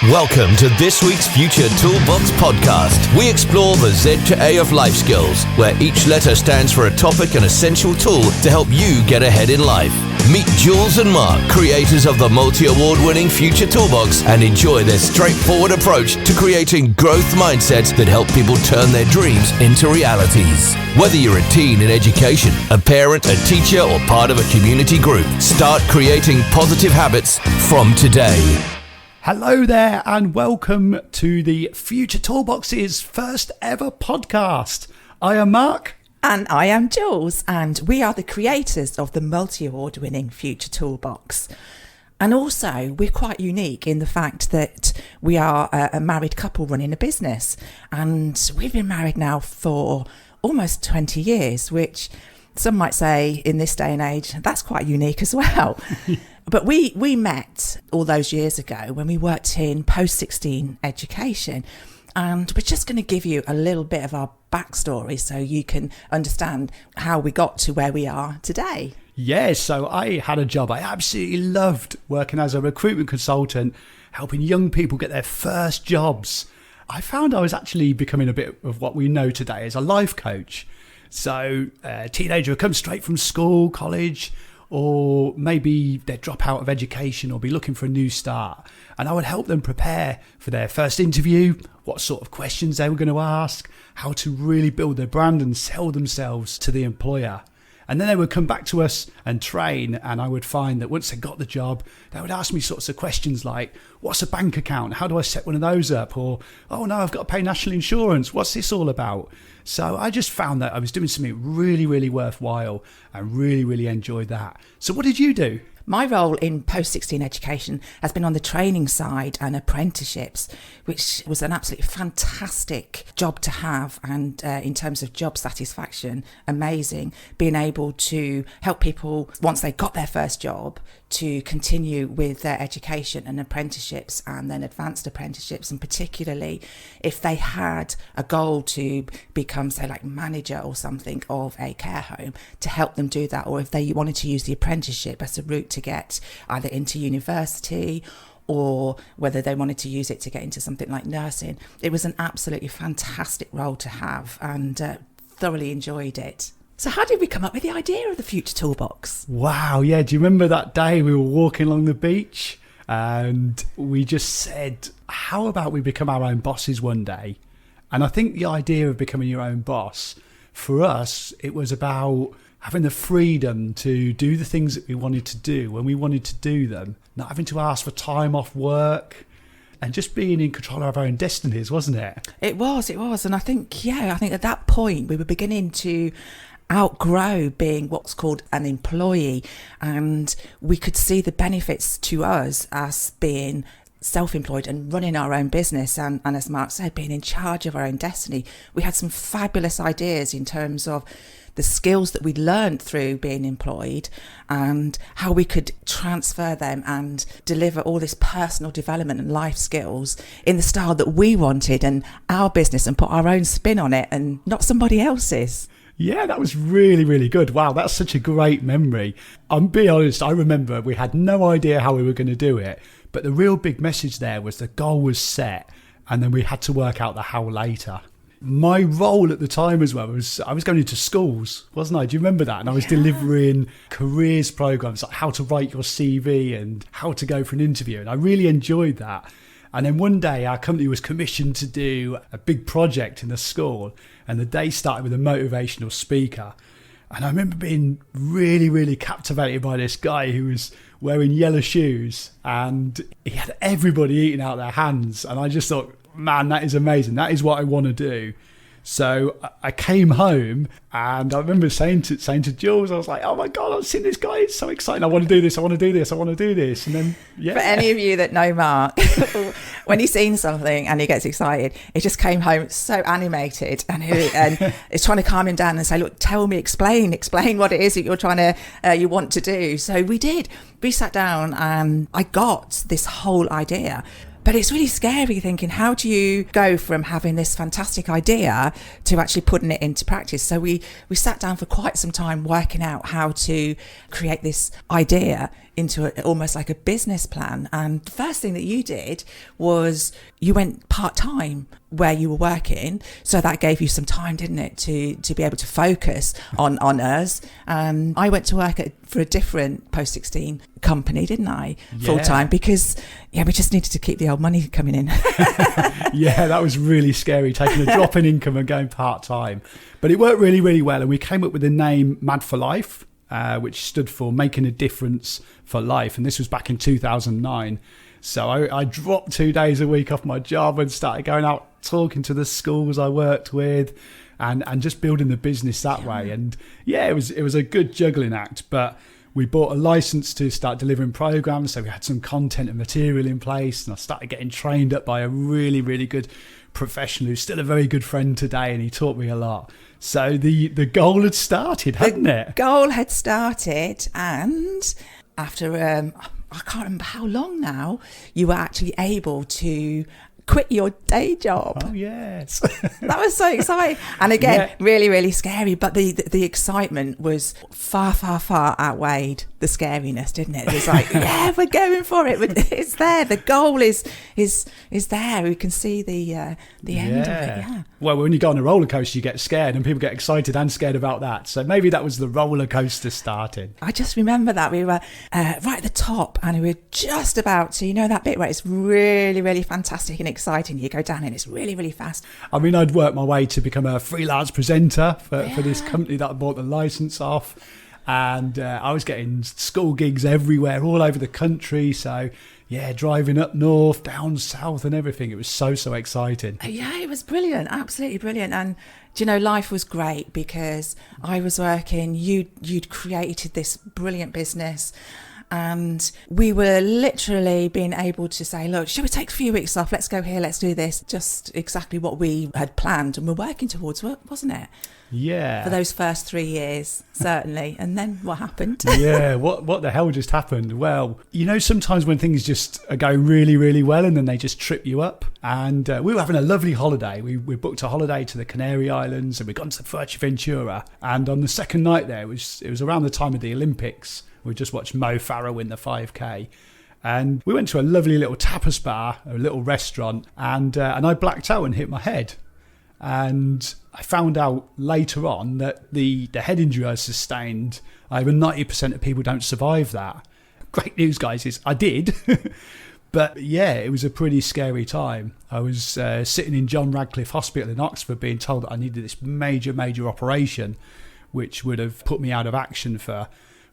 Welcome to this week's Future Toolbox podcast. We explore the Z to A of life skills, where each letter stands for a topic and essential tool to help you get ahead in life. Meet Jules and Mark, creators of the multi-award-winning Future Toolbox, and enjoy their straightforward approach to creating growth mindsets that help people turn their dreams into realities. Whether you're a teen in education, a parent, a teacher, or part of a community group, start creating positive habits from today. Hello there and welcome to the Future Toolbox's first ever podcast. I am Mark. And I am Jules, and we are the creators of the multi-award winning Future Toolbox. And also, we're quite unique in the fact that we are a married couple running a business. And we've been married now for almost 20 years, which some might say in this day and age, that's quite unique as well. But we met all those years ago when we worked in post-16 education. And we're just going to give you a little bit of our backstory so you can understand how we got to where we are today. Yeah, so I had a job I absolutely loved, working as a recruitment consultant, helping young people get their first jobs. I found I was actually becoming a bit of what we know today as a life coach. So a teenager would come straight from school, college, or maybe they'd drop out of education or be looking for a new start. And I would help them prepare for their first interview, what sort of questions they were going to ask, how to really build their brand and sell themselves to the employer. And then they would come back to us and train, and I would find that once they got the job, they would ask me sorts of questions like, what's a bank account? How do I set one of those up? Or, oh no, I've got to pay national insurance. What's this all about? So I just found that I was doing something really, really worthwhile and really, really enjoyed that. So what did you do? My role in post-16 education has been on the training side and apprenticeships, which was an absolutely fantastic job to have. And in terms of job satisfaction, amazing. Being able to help people, once they got their first job, to continue with their education and apprenticeships and then advanced apprenticeships. And particularly if they had a goal to become, say, like manager or something of a care home, to help them do that. Or if they wanted to use the apprenticeship as a route to get either into university or whether they wanted to use it to get into something like nursing. It was an absolutely fantastic role to have and thoroughly enjoyed it. So how did we come up with the idea of the Future Toolbox? Wow, yeah, do you remember that day we were walking along the beach and we just said, how about we become our own bosses one day? And I think the idea of becoming your own boss, for us, it was about having the freedom to do the things that we wanted to do when we wanted to do them, not having to ask for time off work, and just being in control of our own destinies, wasn't it? It was. And I think at that point we were beginning to outgrow being what's called an employee, and we could see the benefits to us as being self-employed and running our own business and as Mark said, being in charge of our own destiny. We had some fabulous ideas in terms of the skills that we'd learned through being employed and how we could transfer them and deliver all this personal development and life skills in the style that we wanted and our business, and put our own spin on it and not somebody else's. Yeah, that was really, really good. Wow, that's such a great memory. I'm being honest, I remember we had no idea how we were going to do it, but the real big message there was the goal was set and then we had to work out the how later. My role at the time as well was I was going into schools, wasn't I? Do you remember that? And I was delivering careers programs like how to write your CV and how to go for an interview. And I really enjoyed that. And then one day our company was commissioned to do a big project in the school, and the day started with a motivational speaker. And I remember being really, really captivated by this guy who was wearing yellow shoes and he had everybody eating out their hands. And I just thought, man, that is amazing. That is what I want to do. So I came home and I remember saying to Jules, I was like, oh my God, I've seen this guy. It's so exciting. I want to do this. I want to do this. I want to do this. And then, yeah. For any of you that know Mark, when he's seen something and he gets excited, he just came home so animated and it's trying to calm him down and say, look, tell me, explain what it is that you're trying to, you want to do. So we did. We sat down and I got this whole idea. But it's really scary thinking, how do you go from having this fantastic idea to actually putting it into practice? So we sat down for quite some time working out how to create this idea into almost like a business plan. And the first thing that you did was you went part-time where you were working. So that gave you some time, didn't it, to be able to focus on us. I went to work for a different post-16 company, didn't I? Full-time, because we just needed to keep the old money coming in. Yeah, that was really scary, taking a drop in income and going part-time. But it worked really, really well. And we came up with the name Mad for Life, which stood for Making a Difference for Life. And this was back in 2009. So I dropped 2 days a week off my job and started going out, talking to the schools I worked with, and just building the business that way. And it was a good juggling act. But we bought a license to start delivering programs. So we had some content and material in place. And I started getting trained up by a really, really good professional who's still a very good friend today. And he taught me a lot. So the goal had started, hadn't it? The goal had started, and after I can't remember how long now, you were actually able to quit your day job. Oh yes. That was so exciting. And again, really, really scary. But the excitement was far, far, far outweighed the scariness, didn't it? It was like, we're going for it. It's there. The goal is there. We can see the end of it. Yeah. Well, when you go on a roller coaster, you get scared, and people get excited and scared about that. So maybe that was the roller coaster starting. I just remember that we were right at the top, and we were just about to, that bit where it's really, really fantastic and exciting. You go down and it's really, really fast. I mean, I'd worked my way to become a freelance presenter for this company that I bought the license off. And I was getting school gigs everywhere, all over the country. So, driving up north, down south and everything. It was so exciting. Yeah, it was brilliant. Absolutely brilliant. And, life was great because I was working. You'd created this brilliant business. And we were literally being able to say, look, shall we take a few weeks off? Let's go here. Let's do this. Just exactly what we had planned and we're working towards, wasn't it? Yeah. For those first 3 years, certainly. And then what happened? What the hell just happened? Well, sometimes when things just are going really, really well and then they just trip you up. And we were having a lovely holiday. We booked a holiday to the Canary Islands and we'd gone to Fuerteventura. And on the second night there, it was around the time of the Olympics. We just watched Mo Farah win the 5K. And we went to a lovely little tapas bar, a little restaurant, and I blacked out and hit my head. And I found out later on that the head injury I sustained, over 90% of people don't survive that. Great news, guys, is I did. But it was a pretty scary time. I was sitting in John Radcliffe Hospital in Oxford being told that I needed this major operation, which would have put me out of action for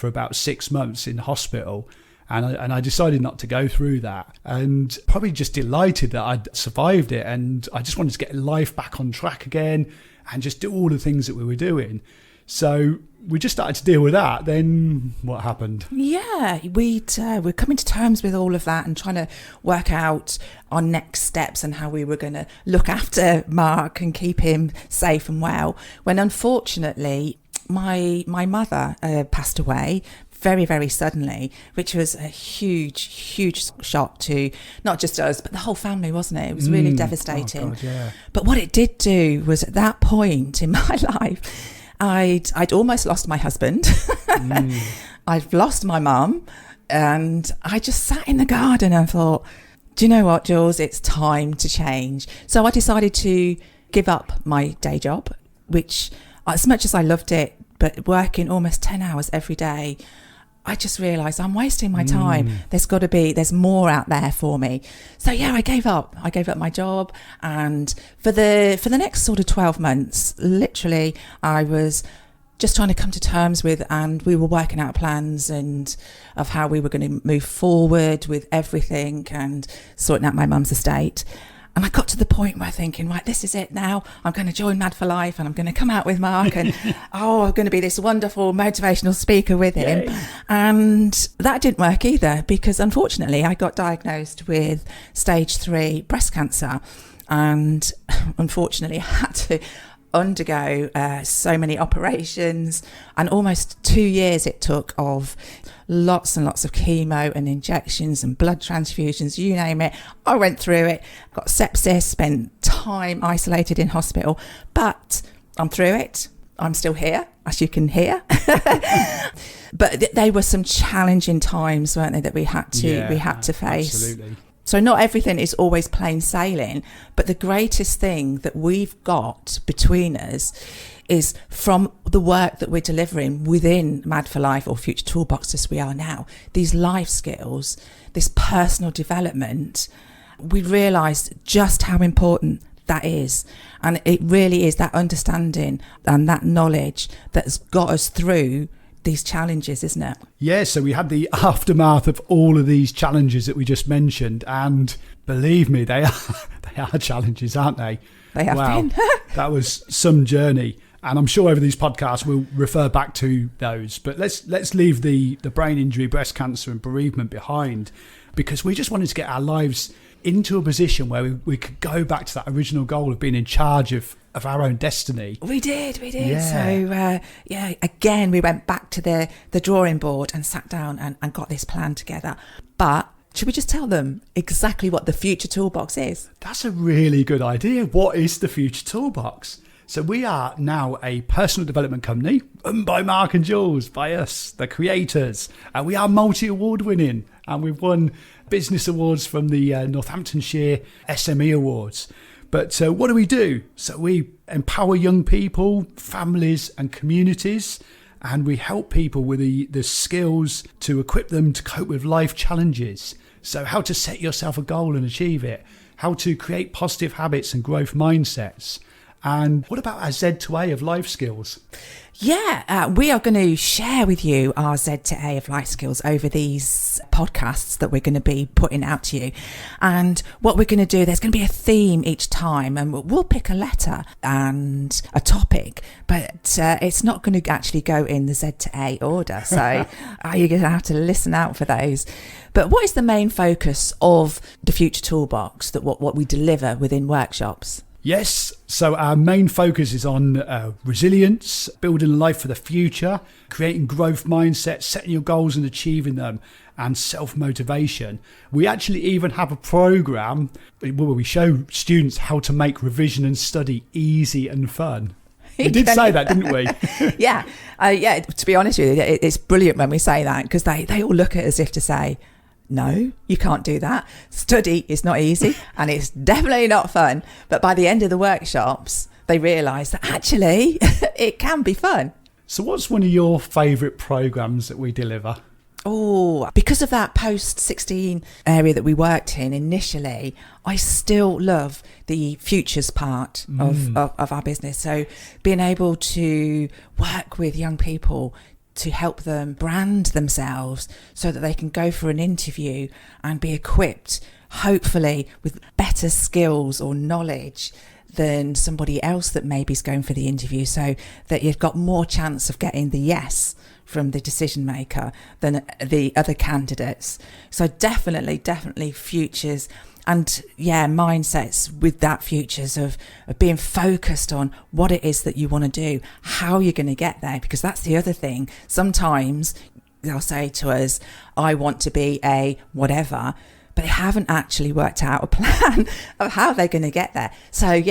about 6 months in hospital. And I decided not to go through that, and probably just delighted that I'd survived it. And I just wanted to get life back on track again and just do all the things that we were doing. So we just started to deal with that. Then what happened? Yeah, we're coming to terms with all of that and trying to work out our next steps and how we were going to look after Mark and keep him safe and well. When unfortunately, my mother passed away very, very suddenly, which was a huge shock to not just us, but the whole family, wasn't it? It was really devastating. Oh God, yeah. But what it did do was at that point in my life, I'd almost lost my husband. I've lost my mum, and I just sat in the garden and thought, do you know what, Jules? It's time to change. So I decided to give up my day job, which, as much as I loved it, but working almost 10 hours every day, I just realised I'm wasting my time. There's more out there for me. So I gave up. I gave up my job, and for the next sort of 12 months, literally, I was just trying to come to terms with, and we were working out plans and of how we were going to move forward with everything and sorting out my mum's estate. And I got to the point where thinking, right, this is it now. I'm going to join Mad for Life and I'm going to come out with Mark and, I'm going to be this wonderful motivational speaker with him. Yay. And that didn't work either, because unfortunately I got diagnosed with stage 3 breast cancer, and unfortunately had to undergo so many operations, and almost 2 years it took of lots and lots of chemo and injections and blood transfusions, you name it. I went through it, got sepsis, spent time isolated in hospital, but I'm through it. I'm still here. as you can hear. But they were some challenging times, weren't they, that we had to face. Absolutely. So not everything is always plain sailing, but the greatest thing that we've got between us is from the work that we're delivering within Mad for Life or Future Toolbox as we are now, these life skills, this personal development, we realised just how important that is. And it really is that understanding and that knowledge that's got us through these challenges, isn't it? Yeah, so we had the aftermath of all of these challenges that we just mentioned, and believe me, they are challenges, aren't they? They have been. That was some journey, and I'm sure over these podcasts we'll refer back to those. But let's leave the brain injury, breast cancer, and bereavement behind, because we just wanted to get our lives into a position where we could go back to that original goal of being in charge of our own destiny. We did. Yeah. So, again, we went back to the drawing board and sat down and got this plan together. But should we just tell them exactly what the Future Toolbox is? That's a really good idea. What is the Future Toolbox? So we are now a personal development company run by Mark and Jules, by us, the creators. And we are multi-award winning. And we've won business awards from the Northamptonshire SME Awards. But what do we do? So we empower young people, families and communities, and we help people with the skills to equip them to cope with life challenges. So how to set yourself a goal and achieve it, how to create positive habits and growth mindsets. And what about our Z to A of life skills? Yeah, we are going to share with you our Z to A of life skills over these podcasts that we're going to be putting out to you. And what we're going to do, there's going to be a theme each time, and we'll pick a letter and a topic, but it's not going to actually go in the Z to A order. So you're going to have to listen out for those. But what is the main focus of the Future Toolbox, that what we deliver within workshops? Yes, so our main focus is on resilience, building a life for the future, creating growth mindsets, setting your goals and achieving them, and self-motivation. We actually even have a program where we show students how to make revision and study easy and fun. We did say that, didn't we? Yeah, to be honest with you, it's brilliant when we say that, because they all look at us as if to say, no, you can't do that. Study is not easy and it's definitely not fun. But by the end of the workshops, they realise that actually it can be fun. So what's one of your favourite programmes that we deliver? Oh, because of that post-16 area that we worked in initially, I still love the futures part of our business. So being able to work with young people to help them brand themselves so that they can go for an interview and be equipped, hopefully with better skills or knowledge than somebody else that maybe is going for the interview, so that you've got more chance of getting the yes from the decision maker than the other candidates. So definitely futures. And mindsets with that futures of being focused on what it is that you want to do, how you're going to get there, because that's the other thing. Sometimes they'll say to us, I want to be a whatever, but they haven't actually worked out a plan of how they're going to get there. So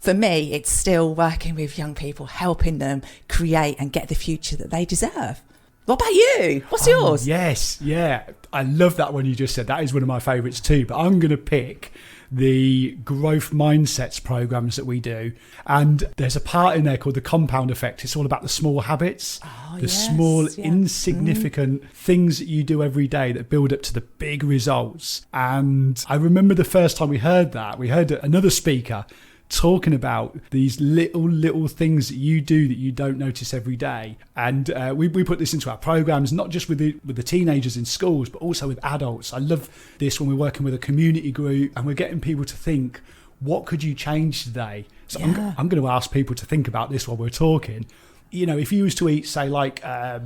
for me, it's still working with young people, helping them create and get the future that they deserve. What about you? What's yours? Yes, I love that one you just said. That is one of my favourites too. But I'm going to pick the growth mindsets programs that we do. And there's a part in there called the compound effect. It's all about the small habits, small, insignificant things that you do every day that build up to the big results. And I remember the first time we heard that, we heard another speaker talking about these little things that you do that you don't notice every day. And we put this into our programs, not just with the teenagers in schools, but also with adults. I love this when we're working with a community group and we're getting people to think, what could you change today? So I'm going to ask people to think about this while we're talking. You know, if you was to eat, say, like, a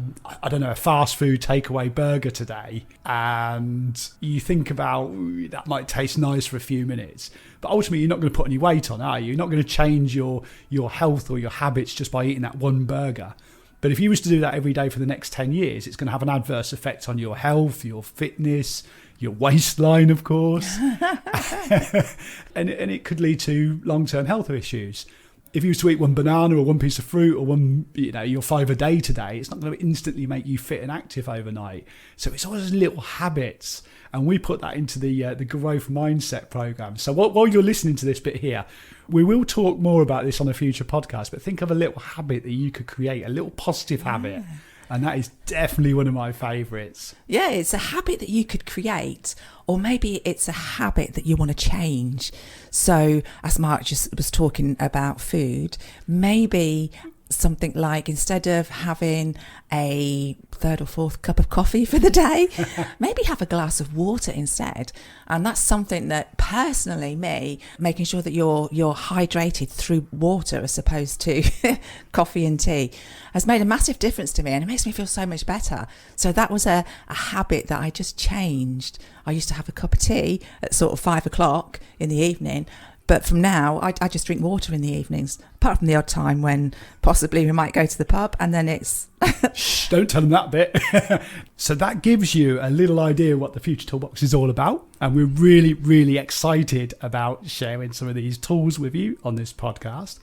fast food takeaway burger today, and you think about that might taste nice for a few minutes, but ultimately you're not going to put any weight on, are you? You're not going to change your health or your habits just by eating that one burger. But if you was to do that every day for the next 10 years, it's going to have an adverse effect on your health, your fitness, your waistline, of course, and it could lead to long-term health issues. if you were to eat one banana or one piece of fruit or one, your 5 a day today, it's not going to instantly make you fit and active overnight. So it's always little habits. And we put that into the growth mindset program. So while you're listening to this bit here, we will talk more about this on a future podcast, but think of a little habit that you could create, a little positive habit. And that is definitely one of my favourites. Yeah, it's a habit that you could create, or maybe it's a habit that you want to change. So as Mark just was talking about food, maybe something like, instead of having a 3rd or 4th cup of coffee for the day, maybe have a glass of water instead. And that's something that personally, making sure that you're hydrated through water as opposed to coffee and tea, has made a massive difference to me, and it makes me feel so much better. So that was a habit that I just changed. I used to have a cup of tea at sort of 5 o'clock in the evening, but from now, I just drink water in the evenings, apart from the odd time when possibly we might go to the pub, and then it's... Shh, don't tell them that bit. So that gives you a little idea what the Future Toolbox is all about. And we're really, really excited about sharing some of these tools with you on this podcast.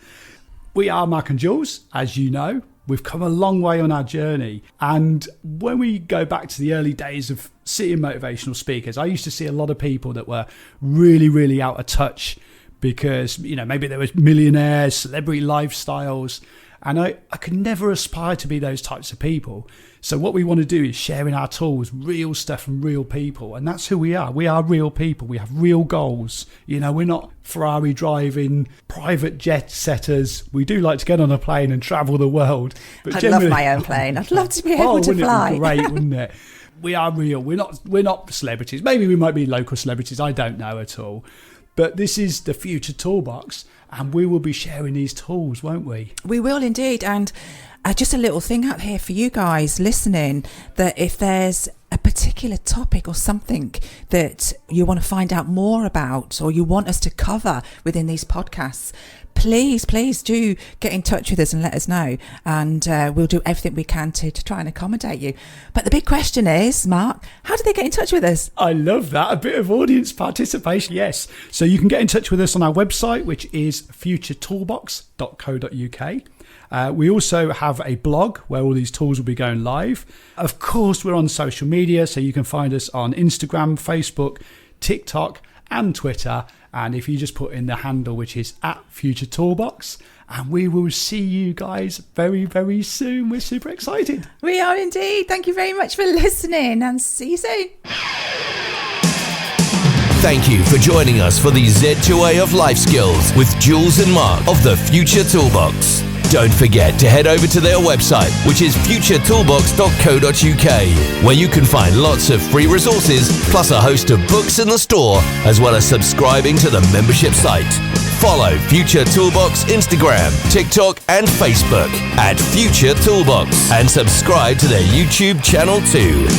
We are Mark and Jules, as you know. We've come a long way on our journey. And when we go back to the early days of seeing motivational speakers, I used to see a lot of people that were really, really out of touch because, maybe there was millionaires, celebrity lifestyles, and I could never aspire to be those types of people. So what we want to do is sharing our tools, real stuff from real people, and that's who we are. We are real people. We have real goals. We're not Ferrari driving, private jet setters. We do like to get on a plane and travel the world. But I'd love my own plane. I'd love to be able to fly. It be great, wouldn't it? We are real. We're not celebrities. Maybe we might be local celebrities. I don't know at all. But this is the Future Toolbox, and we will be sharing these tools, won't we? We will indeed. And just a little thing out here for you guys listening, that if there's a particular topic or something that you want to find out more about, or you want us to cover within these podcasts, please do get in touch with us and let us know, and we'll do everything we can to try and accommodate you. But the big question is, Mark, how do they get in touch with us? I love that, a bit of audience participation. Yes, so you can get in touch with us on our website, which is futuretoolbox.co.uk. We also have a blog where all these tools will be going live. Of course, we're on social media, so you can find us on Instagram, Facebook, TikTok and Twitter. And if you just put in the handle, which is @FutureToolbox, and we will see you guys very, very soon. We're super excited. We are indeed. Thank you very much for listening, and see you soon. Thank you for joining us for the Z2A of Life Skills with Jules and Mark of the Future Toolbox. Don't forget to head over to their website, which is futuretoolbox.co.uk, where you can find lots of free resources, plus a host of books in the store, as well as subscribing to the membership site. Follow Future Toolbox Instagram, TikTok and Facebook @Future Toolbox, and subscribe to their YouTube channel too.